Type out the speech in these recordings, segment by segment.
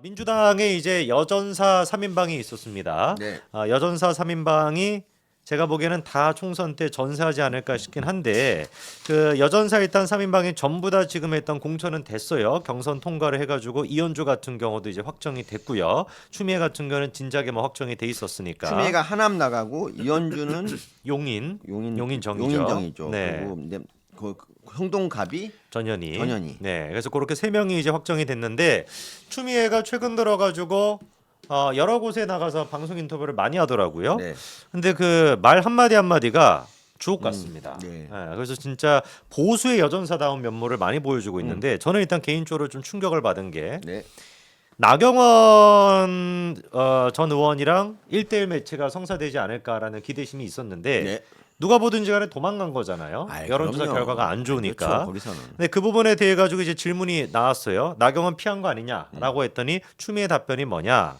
민주당에 이제 여전사 3인방이 있었습니다. 네. 여전사 3인방이 제가 보기에는 다 총선 때 전사하지 않을까 싶긴 한데 그 여전사 일단 3인방이 전부 다 지금 일단 공천은 됐어요. 경선 통과를 해가지고 이현주 같은 경우도 이제 확정이 됐고요. 추미애 같은 경우는 진작에 뭐 확정이 돼 있었으니까. 추미애가 하남 나가고 이현주는 용인 정이죠. 용인정이죠. 네. 그리고 이제 그 홍동갑이 전현희. 네. 그래서 그렇게 세 명이 이제 확정이 됐는데 추미애가 최근 들어가지고 여러 곳에 나가서 방송 인터뷰를 많이 하더라고요. 네. 근데 그 말 한마디 한마디가 주옥 같습니다. 네. 그래서 진짜 보수의 여전사다운 면모를 많이 보여주고 있는데 저는 일단 개인적으로 좀 충격을 받은 게 네. 나경원 전 의원이랑 1대1 매치가 성사되지 않을까라는 기대심이 있었는데 네. 누가 보든지 간에 도망간 거잖아요. 아이, 여론조사 그럼요. 결과가 안 좋으니까. 그렇죠, 거기서는. 근데 그 부분에 대해 가지고 이제 질문이 나왔어요. 나경원 피한 거 아니냐라고 했더니 추미애 답변이 뭐냐?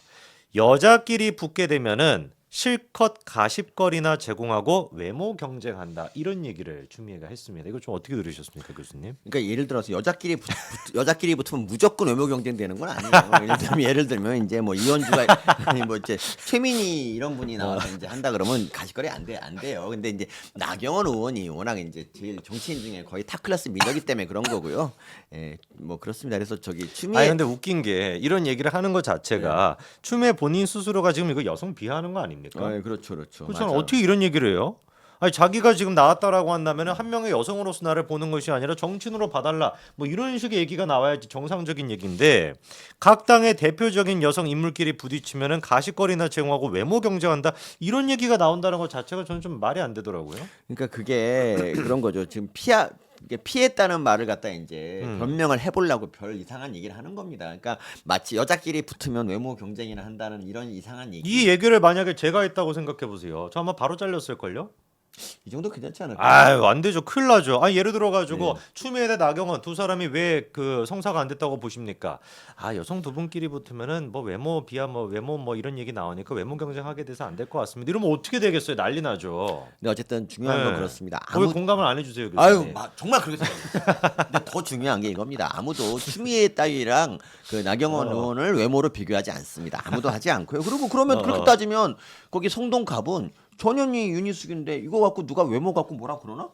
여자끼리 붙게 되면은 실컷 가십거리나 제공하고 외모 경쟁한다 이런 얘기를 추미애가 했습니다. 이거 좀 어떻게 들으셨습니까, 교수님? 그러니까 예를 들어서 여자끼리 붙으면 무조건 외모 경쟁되는 건 아니에요. 예를 들면 이제 뭐 이현주가 아니 뭐 이제 최민희 이런 분이 나와서 이제 한다 그러면 가십거리 안 돼요. 근데 이제 나경원 의원이 워낙 이제 제일 정치인 중에 거의 탑 클래스 미녀기 때문에 그런 거고요. 예, 뭐 그렇습니다. 그래서 저기 추미애 아니 근데 웃긴 게 이런 얘기를 하는 것 자체가 추미애 본인 스스로가 지금 이거 여성 비하하는 거 아닙니까? 그렇죠. 그렇죠. 맞아. 어떻게 이런 얘기를 해요? 아니 자기가 지금 나왔다라고 한다면 한 명의 여성으로서 나를 보는 것이 아니라 정치인으로 봐달라 뭐 이런 식의 얘기가 나와야지 정상적인 얘기인데 각 당의 대표적인 여성 인물끼리 부딪히면은 가십거리나 제공하고 외모 경쟁한다 이런 얘기가 나온다는 것 자체가 저는 좀 말이 안 되더라고요. 그러니까 그게 그런 거죠. 지금 이게 피했다는 말을 갖다 이제 변명을 해보려고 별 이상한 얘기를 하는 겁니다. 그러니까 마치 여자끼리 붙으면 외모 경쟁이나 한다는 이런 이상한 얘기. 이 얘기를 만약에 제가 했다고 생각해 보세요. 저 아마 바로 잘렸을 걸요. 이 정도 괜찮지 않을까요? 아유 안 되죠. 큰일 나죠. 예를 들어 가지고 네. 추미애 대 나경원 두 사람이 왜 그 성사가 안 됐다고 보십니까? 여성 두 분끼리 붙으면은 뭐 외모 비하 뭐 외모 뭐 이런 얘기 나오니까 외모 경쟁하게 돼서 안 될 것 같습니다. 이러면 어떻게 되겠어요? 난리 나죠. 근데 어쨌든 중요한 건 네. 그렇습니다. 왜 공감을 안 해주세요, 아유, 교수님? 정말 그렇게 생각합니다. 근데 더 중요한 게 이겁니다. 아무도 추미애 딸이랑 그 나경원 의원을 외모로 비교하지 않습니다. 아무도 하지 않고요. 그리고 그러면 그렇게 따지면 거기 성동갑은 전현희 윤희숙인데 이거 갖고 누가 외모 갖고 뭐라 그러나?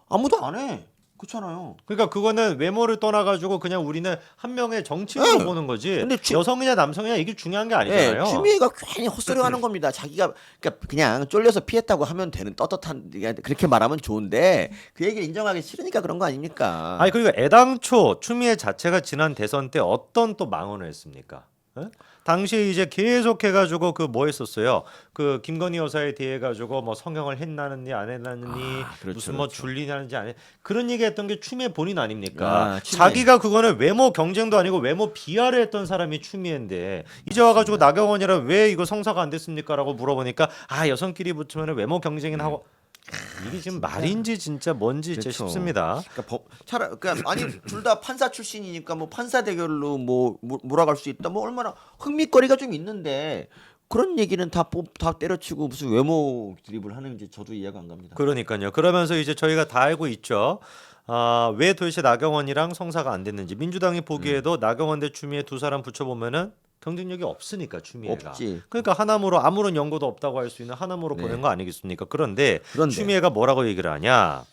아무도 안 해. 그렇잖아요. 그러니까 그거는 외모를 떠나가지고 그냥 우리는 한 명의 정치인으로 네. 보는 거지. 근데 여성이냐 남성이냐 이게 중요한 게 아니잖아요. 추미애가 괜히 헛소리 하는 겁니다. 자기가 그러니까 그냥 쫄려서 피했다고 하면 되는 떳떳한 그렇게 말하면 좋은데 그 얘기를 인정하기 싫으니까 그런 거 아닙니까? 그리고 애당초 추미애 자체가 지난 대선 때 어떤 또 망언을 했습니까? 예? 당시에 이제 계속 해가지고 그 뭐 했었어요. 그 김건희 여사에 대해 가지고 뭐 성형을 했나느니 안 했나느니 그렇죠, 무슨 뭐 줄리나는지 안 해. 그런 얘기했던 게 추미애 본인 아닙니까? 추미애. 자기가 그거는 외모 경쟁도 아니고 외모 비하를 했던 사람이 추미애인데 이제 와가지고 나경원이랑 왜 이거 성사가 안 됐습니까?라고 물어보니까 여성끼리 붙으면 외모 경쟁이나 하고 이게 지금 말인지 진짜 뭔지 진짜 그렇죠. 싶습니다. 그러니까 아니 둘 다 판사 출신이니까 뭐 판사 대결로 뭐 몰아갈 수 있다. 뭐 얼마나 흥미거리가 좀 있는데 그런 얘기는 다 때려치고 무슨 외모 드립을 하는지 저도 이해가 안 갑니다. 그러니까요. 그러면서 이제 저희가 다 알고 있죠. 왜 도대체 나경원이랑 성사가 안 됐는지 민주당이 보기에도 나경원 대 추미애 두 사람 붙여보면은 경쟁력이 없으니까 추미애가. 없지. 그러니까 하나무로 아무런 연고도 없다고 할 수 있는 하나무로 보낸 거 아니겠습니까? 그런데 추미애가 뭐라고 얘기를 하냐?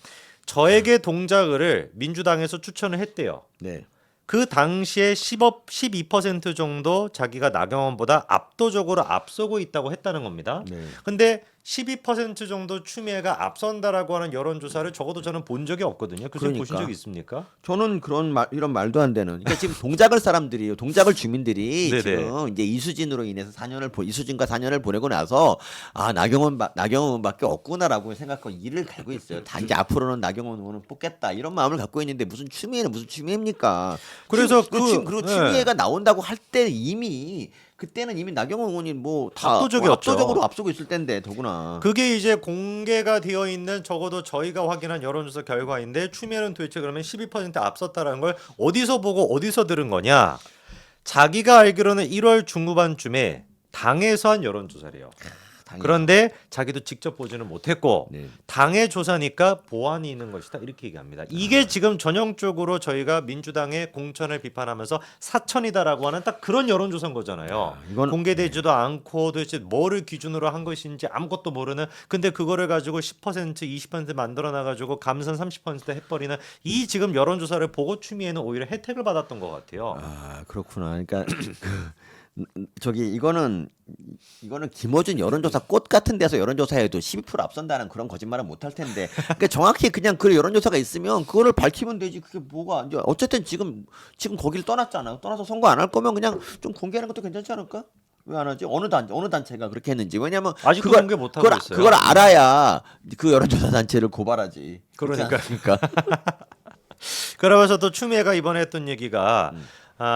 저에게 동작을 민주당에서 추천을 했대요. 네. 그 당시에 12% 정도 자기가 나경원보다 압도적으로 앞서고 있다고 했다는 겁니다. 네. 근데 12% 정도 추미애가 앞선다라고 하는 여론조사를 적어도 저는 본 적이 없거든요. 교수님 보신 적 있습니까? 저는 이런 말도 안 되는. 그러니까 지금 동작을 주민들이 네네. 지금 이제 이수진으로 인해서 이수진과 4년을 보내고 나서 나경원밖에 없구나라고 생각하고 이를 갈고 있어요. 다 이제 앞으로는 나경원 의원을 뽑겠다 이런 마음을 갖고 있는데 무슨 추미애입니까? 그래서 그리고 추미애가 나온다고 할 때 그때는 이미 나경원 의원이 뭐 다 압도적으로 앞서고 있을 텐데 더구나. 그게 이제 공개가 되어 있는 적어도 저희가 확인한 여론조사 결과인데 추미애는 도대체 그러면 12% 앞섰다라는 걸 어디서 보고 어디서 들은 거냐? 자기가 알기로는 1월 중후반쯤에 당에서 한 여론조사래요. 그런데 자기도 직접 보지는 못했고 네. 당의 조사니까 보안이 있는 것이다 이렇게 얘기합니다. 이게 지금 전형적으로 저희가 민주당의 공천을 비판하면서 사천이다라고 하는 딱 그런 여론조사인 거잖아요. 이건- 공개되지도 않고 도대체 뭐를 기준으로 한 것인지 아무것도 모르는 근데 그거를 가지고 10% 20% 만들어 놔가지고 감선 30% 해버리는 이 지금 여론조사를 보고 추미애는 오히려 혜택을 받았던 것 같아요. 아 그렇구나. 그러니까 저기 이거는 김어준 여론조사 꽃 같은 데서 여론조사해도 12% 앞선다는 그런 거짓말은 못 할 텐데. 그러니까 정확히 그냥 그 여론조사가 있으면 그거를 밝히면 되지. 그게 뭐가 이제 어쨌든 지금 거기를 떠났잖아. 떠나서 선거 안 할 거면 그냥 좀 공개하는 것도 괜찮지 않을까? 왜 안 하지? 어느 단체가 그렇게 했는지. 왜냐면 아직도 공개 못 하고 있어요. 그걸 알아야 그 여론조사 단체를 고발하지. 그러니까. 그러니까. 그러면서 또 추미애가 이번에 했던 얘기가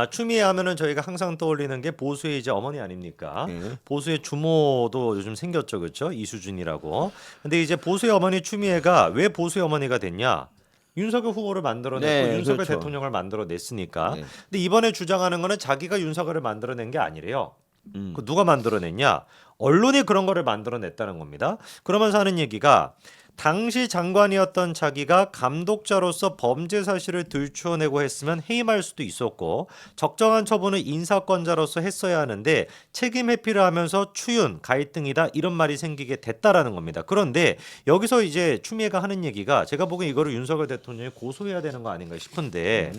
추미애 하면은 저희가 항상 떠올리는 게 보수의 이제 어머니 아닙니까? 네. 보수의 주모도 요즘 생겼죠, 그렇죠? 이수준이라고. 근데 이제 보수의 어머니 추미애가 왜 보수의 어머니가 됐냐? 윤석열 후보를 만들어냈고 네, 윤석열 그렇죠. 대통령을 만들어냈으니까. 네. 근데 이번에 주장하는 거는 자기가 윤석열을 만들어낸 게 아니래요. 음. 그 누가 만들어냈냐? 언론이 그런 거를 만들어냈다는 겁니다. 그러면서 하는 얘기가 당시 장관이었던 자기가 감독자로서 범죄 사실을 들추어내고 했으면 해임할 수도 있었고 적정한 처분을 인사권자로서 했어야 하는데 책임 회피를 하면서 추윤 갈등이다 이런 말이 생기게 됐다라는 겁니다. 그런데 여기서 이제 추미애가 하는 얘기가 제가 보기엔 이거를 윤석열 대통령이 고소해야 되는 거 아닌가 싶은데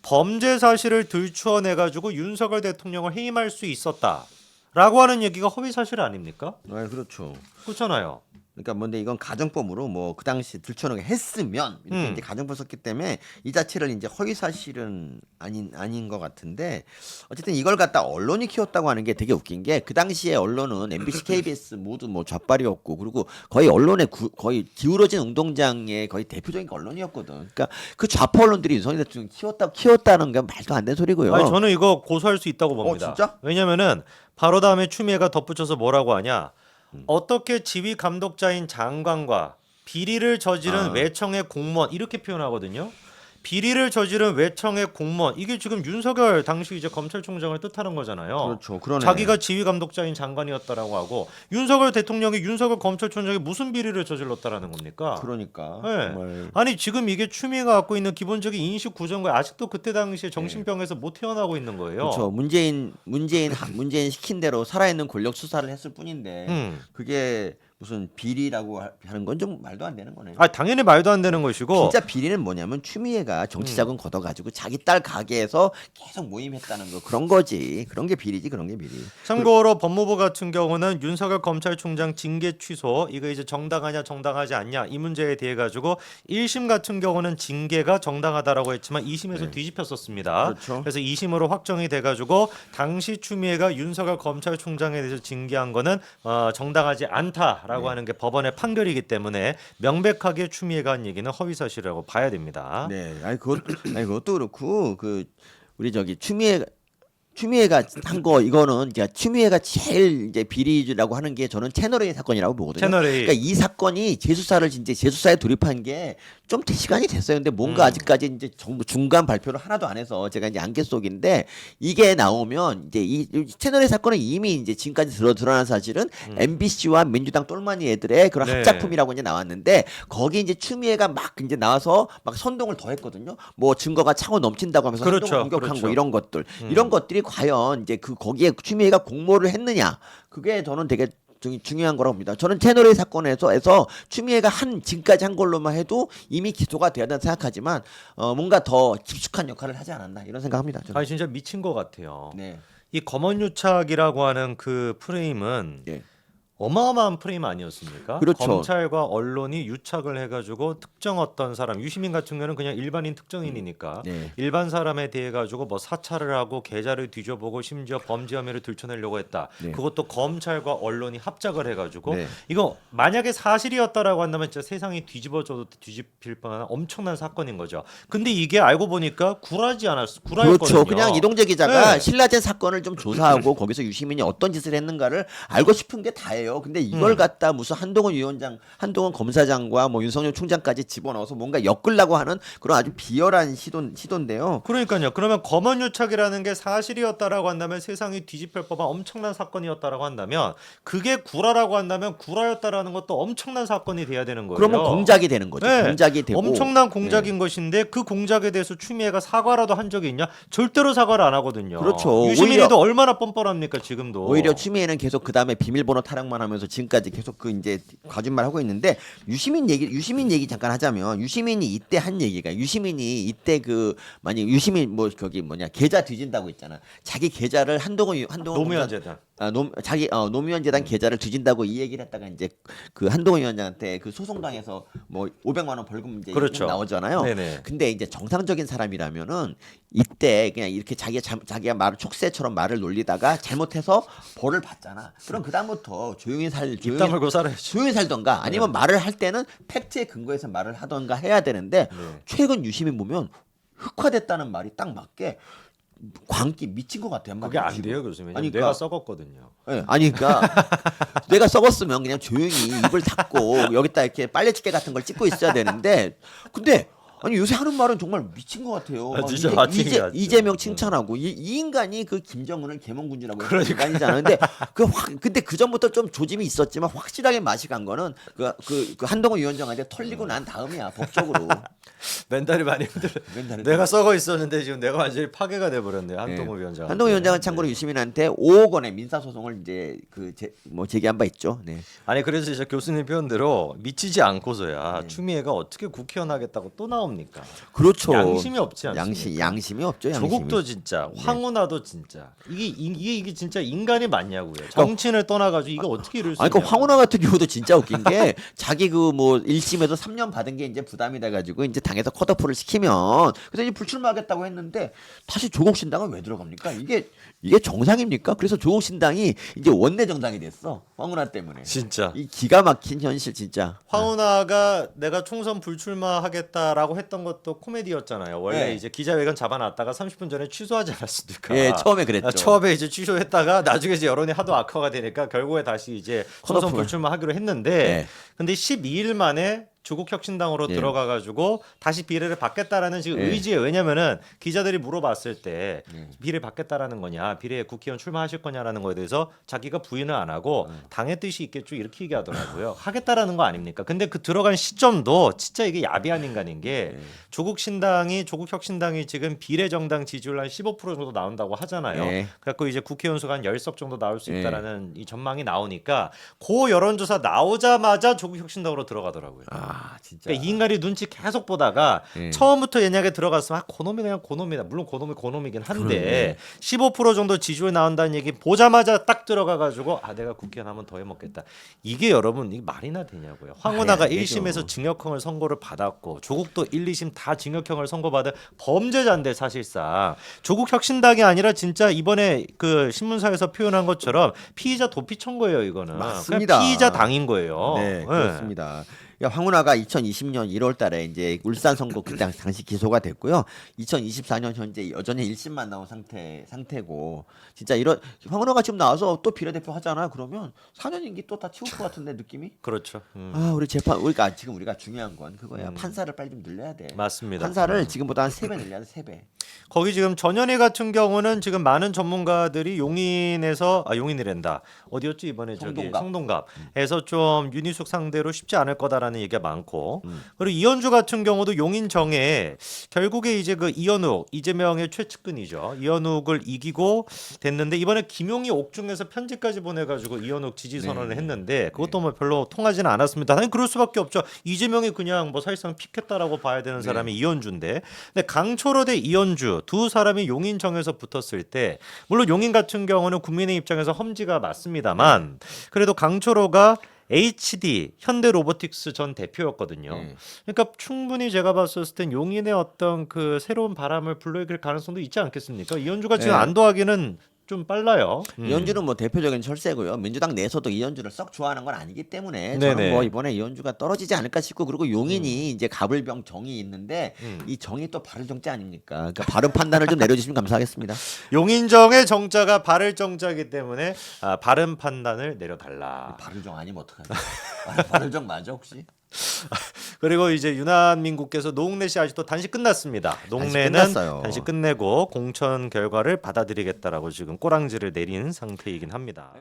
범죄 사실을 들추어내 가지고 윤석열 대통령을 해임할 수 있었다라고 하는 얘기가 허위 사실 아닙니까? 아 그렇죠. 그렇잖아요. 그러니까 뭔데 이건 가정법으로 뭐 그 당시 들춰놓게 했으면 이렇게 이제 가정법 썼기 때문에 이 자체를 이제 허위 사실은 아닌 것 같은데 어쨌든 이걸 갖다 언론이 키웠다고 하는 게 되게 웃긴 게 그 당시에 언론은 MBC, KBS 모두 뭐 좌빨이었고 그리고 거의 언론의 거의 기울어진 운동장의 거의 대표적인 언론이었거든. 그러니까 그 좌파 언론들이 윤석열 대통령 키웠다는 건 말도 안 되는 소리고요. 아니, 저는 이거 고소할 수 있다고 봅니다. 진짜? 왜냐면은 바로 다음에 추미애가 덧붙여서 뭐라고 하냐? 어떻게 지휘 감독자인 장관과 비리를 저지른 외청의 공무원 이렇게 표현하거든요. 비리를 저지른 외청의 공무원 이게 지금 윤석열 당시 이제 검찰총장을 뜻하는 거잖아요. 그렇죠. 그러네. 자기가 지휘 감독자인 장관이었다라고 하고 윤석열 대통령이 윤석열 검찰총장이 무슨 비리를 저질렀다라는 겁니까? 그러니까 네. 정말 아니 지금 이게 추미애가 갖고 있는 기본적인 인식 구조가 아직도 그때 당시에 정신병에서 못 태어나고 있는 거예요. 그렇죠. 문재인 시킨 대로 살아있는 권력 수사를 했을 뿐인데 그게 무슨 비리라고 하는 건 좀 말도 안 되는 거네요. 아 당연히 말도 안 되는 것이고 진짜 비리는 뭐냐면 추미애가 정치자금 걷어가지고 자기 딸 가게에서 계속 모임했다는 거 그런 거지. 그런 게 비리지. 그런 게 비리. 참고로 법무부 같은 경우는 윤석열 검찰총장 징계 취소 이거 이제 정당하냐 정당하지 않냐 이 문제에 대해 가지고 1심 같은 경우는 징계가 정당하다라고 했지만 2심에서 뒤집혔었습니다. 그렇죠. 그래서 2심으로 확정이 돼 가지고 당시 추미애가 윤석열 검찰총장에 대해서 징계한 거는 정당하지 않다라고 하는 게 법원의 판결이기 때문에 명백하게 추미애가 한 얘기는 허위 사실이라고 봐야 됩니다. 네. 아니 그것도 그렇고 그 우리 저기 추미애가 한 거 이거는 이제 추미애가 제일 이제 비리라고 하는 게 저는 채널A 사건이라고 보거든요. 채널A. 그러니까 이 사건이 재수사에 돌입한 게 좀 시간이 됐어요. 근데 뭔가 아직까지 이제 정부 중간 발표를 하나도 안 해서 제가 이제 안개 속인데 이게 나오면 이제 이 채널A 사건은 이미 이제 지금까지 드러난 사실은 MBC와 민주당 똘마니 애들의 그런 네. 합작품이라고 이제 나왔는데 거기 이제 추미애가 막 이제 나와서 막 선동을 더 했거든요. 뭐 증거가 차고 넘친다고 하면서 그렇죠. 선동을 공격한 그렇죠. 거 이런 것들 이런 것들이 과연 이제 그 거기에 추미애가 공모를 했느냐 그게 저는 되게 중요한 거라고 봅니다. 저는 채널A 사건에서 추미애가 지금까지 한 걸로만 해도 이미 기소가 돼야 된다 생각하지만 뭔가 더 깊숙한 역할을 하지 않았나 이런 생각합니다. 저는. 아니 진짜 미친 것 같아요. 네. 이 검언유착이라고 하는 그 프레임은 예. 어마어마한 프레임 아니었습니까? 그렇죠. 검찰과 언론이 유착을 해가지고 특정 어떤 사람 유시민 같은 경우는 그냥 일반인 특정인이니까 네. 일반 사람에 대해 가지고 뭐 사찰을 하고 계좌를 뒤져보고 심지어 범죄 혐의를 들춰내려고 했다. 네. 그것도 검찰과 언론이 합작을 해가지고 네. 이거 만약에 사실이었다라고 한다면 진짜 세상이 뒤집어져도 뒤집힐 뻔한 엄청난 사건인 거죠. 근데 이게 알고 보니까 구라였거든요. 그렇죠. 그냥 이동재 기자가 네. 신라젠 사건을 좀 조사하고 거기서 유시민이 어떤 짓을 했는가를 알고 싶은 게 다예요. 아니에요. 근데 이걸 갖다 무슨 한동훈 위원장, 한동훈 검사장과 뭐 윤석열 총장까지 집어넣어서 뭔가 엮으려고 하는 그런 아주 비열한 시도인데요. 그러니까요. 그러면 검언유착이라는 게 사실이었다라고 한다면 세상이 뒤집힐 법한 엄청난 사건이었다라고 한다면 그게 구라라고 한다면 구라였다라는 것도 엄청난 사건이 돼야 되는 거예요. 그러면 공작이 되는 거죠. 네. 공작이 되고 엄청난 공작인 것인데 그 공작에 대해서 추미애가 사과라도 한 적이 있냐? 절대로 사과를 안 하거든요. 그렇죠. 유시민이도 얼마나 뻔뻔합니까 지금도. 오히려 추미애는 계속 그 다음에 비밀번호 타락만 하면서 지금까지 계속 그 이제 거짓말 하고 있는데 유시민 얘기 잠깐 하자면 유시민이 이때 한 얘기가 유시민이 이때 그 만약 유시민 뭐 거기 뭐냐 계좌 뒤진다고 했잖아. 자기 계좌를 한동훈 노무현 재단. 노무현 재단 계좌를 뒤진다고 이 얘기를 했다가 이제 그 한동훈 위원장한테 그 소송당해서 뭐 500만 원 벌금 이제 그렇죠. 나오잖아요. 네네. 근데 이제 정상적인 사람이라면은 이때 그냥 이렇게 자기가 말을 촉새처럼 말을 놀리다가 잘못해서 벌을 받잖아. 그럼 그 다음부터 입 다물고 살아야지. 조용히 살던가 아니면 말을 할 때는 팩트에 근거해서 말을 하던가 해야 되는데 최근 유시민 보면 흑화됐다는 말이 딱 맞게 광기 미친 것 같아요. 그게 안 돼요, 교수님. 왜냐면 아니, 뇌가 그러니까- 썩었거든요. 네, 아니 그러니까 내가 썩었으면 그냥 조용히 입을 닫고 여기다 이렇게 빨래집게 같은 걸 찍고 있어야 되는데 근데 아니 요새 하는 말은 정말 미친 것 같아요. 아, 막 진짜 마틴 것 같죠. 이재명 칭찬하고 이 인간이 그 김정은을 개몽군주라고 그러니까. 인간이잖아요. 근데 근데 그 전부터 좀 조짐이 있었지만 확실하게 맛이 간 거는 그 한동훈 위원장한테 털리고 난 다음이야 법적으로. 멘탈이 많이 흔들려. 멘탈이 내가 썩어 있었는데 지금 내가 완전히 파괴가 돼 버렸네요. 한동훈 위원장. 한동훈 위원장은 참고로 유시민한테 5억 원의 민사 소송을 이제 제기한 바 있죠. 네. 아니 그래서 이제 교수님 표현대로 미치지 않고서야 네. 추미애가 어떻게 국회의원 하겠다고 또 나옵니까? 그렇죠. 양심이 없지 않습니까? 양심이 없죠. 양심이. 조국도 진짜, 황운하도 진짜. 이게 진짜 인간이 맞냐고요. 정치인을 떠나가지고 이거 어떻게 이룰 수 아니, 있냐? 그 황운하 같은 경우도 진짜 웃긴 게 자기 그 뭐 1심에서 3년 받은 게 이제 부담이 돼가지고 이제 당에서 컷오프를 시키면 그래서 이제 불출마하겠다고 했는데 다시 조국신당은 왜 들어갑니까? 이게 정상입니까? 그래서 조국신당이 이제 원내 정당이 됐어. 황운하 때문에. 진짜. 이 기가 막힌 현실 진짜. 황운하가 내가 총선 불출마하겠다라고 했던 것도 코미디였잖아요. 원래 네. 이제 기자회견 잡아놨다가 30분 전에 취소하지 않았습니까? 예, 처음에 그랬죠. 처음에 이제 취소했다가 나중에 이제 여론이 하도 악화가 되니까 결국에 다시 이제 총선 컷오프. 불출마하기로 했는데 네. 근데 12일 만에 조국혁신당으로 예. 들어가가지고 다시 비례를 받겠다라는 지금 예. 의지에 왜냐면은 기자들이 물어봤을 때 비례 받겠다라는 거냐 비례 국회의원 출마하실 거냐라는 거에 대해서 자기가 부인을 안 하고 당의 뜻이 있겠죠 이렇게 얘기하더라고요. 하겠다라는 거 아닙니까? 근데 그 들어간 시점도 진짜 이게 야비한 인간인 게 조국혁신당이 지금 비례정당 지지율 한 15% 정도 나온다고 하잖아요. 예. 그래갖고 이제 국회의원 수가 한 10석 정도 나올 수 예. 있다라는 이 전망이 나오니까 그 여론조사 나오자마자 조국혁신당으로 들어가더라고요. 아, 진짜. 그러니까 이 인간이 눈치 계속 보다가 예. 처음부터 얘기하게 들어갔으면 고놈이 그냥 고놈이다. 물론 고놈이긴 한데 15% 정도 지지율 나온다는 얘기 보자마자 딱 들어가가지고 내가 국회의원 하면 더 해먹겠다. 이게 여러분 이게 말이나 되냐고요. 황운하가 말이 안 되죠. 1심에서 징역형을 선고를 받았고 조국도 1, 2심 다 징역형을 선고받은 범죄자인데 사실상 조국 혁신당이 아니라 진짜 이번에 그 신문사에서 표현한 것처럼 피의자 도피 청구예요 이거는. 맞습니다. 그냥 피의자 당인 거예요. 네, 그렇습니다. 그러니까 황운하가 2020년 1월달에 이제 울산 선거 그 당시 기소가 됐고요. 2024년 현재 여전히 1심만 나온 상태고 진짜 이런 황운하가 지금 나와서 또 비례대표 하잖아. 그러면 4년 임기 또 다 치울 것 같은데 느낌이? 그렇죠. 아, 우리 우리가 지금 우리가 중요한 건 그거야. 판사를 빨리 좀 늘려야 돼. 맞습니다. 판사를 지금보다 한 3배 늘려야 돼. 3배. 거기 지금 전현희 같은 경우는 지금 많은 전문가들이 용인이란다. 어디였지 이번에 저기 성동갑에서 좀 윤희숙 상대로 쉽지 않을 거다라는 얘기가 많고 그리고 이현주 같은 경우도 용인정에 결국에 이제 그 이현욱 이재명의 최측근이죠. 이현욱을 이기고 됐는데 이번에 김용희 옥중에서 편지까지 보내가지고 이현욱 지지 선언을 했는데 그것도 뭐 별로 통하지는 않았습니다. 아니 그럴 수밖에 없죠. 이재명이 그냥 뭐 사실상 픽했다라고 봐야 되는 사람이 이현주인데 근데 강초로 대 이현주 두 사람이 용인정에서 붙었을 때 물론 용인 같은 경우는 국민의 입장에서 험지가 맞습니다만 그래도 강초로가 HD 현대로보틱스 전 대표였거든요. 그러니까 충분히 제가 봤을 땐 용인의 어떤 그 새로운 바람을 불러일으킬 가능성도 있지 않겠습니까? 이현주가 지금 안도하기는 좀 빨라요. 이현주는 뭐 대표적인 철새고요. 민주당 내에서도 이현주를 썩 좋아하는 건 아니기 때문에 저는 네네. 뭐 이번에 이현주가 떨어지지 않을까 싶고 그리고 용인이 이제 가불병 정이 있는데 이 정이 또 바른 정자 아닙니까? 그러니까 바른 판단을 좀 내려주시면 감사하겠습니다. 용인정의 정자가 바를 정자이기 때문에 바른 판단을 내려달라. 바른정 아니면 어떡하냐? 바른정 맞아 혹시? 그리고 이제 유난민국께서 노웅래 씨 아직도 단식 끝났습니다. 노웅래는 끝났어요. 단식 끝내고 공천 결과를 받아들이겠다라고 지금 꼬랑지를 내린 상태이긴 합니다.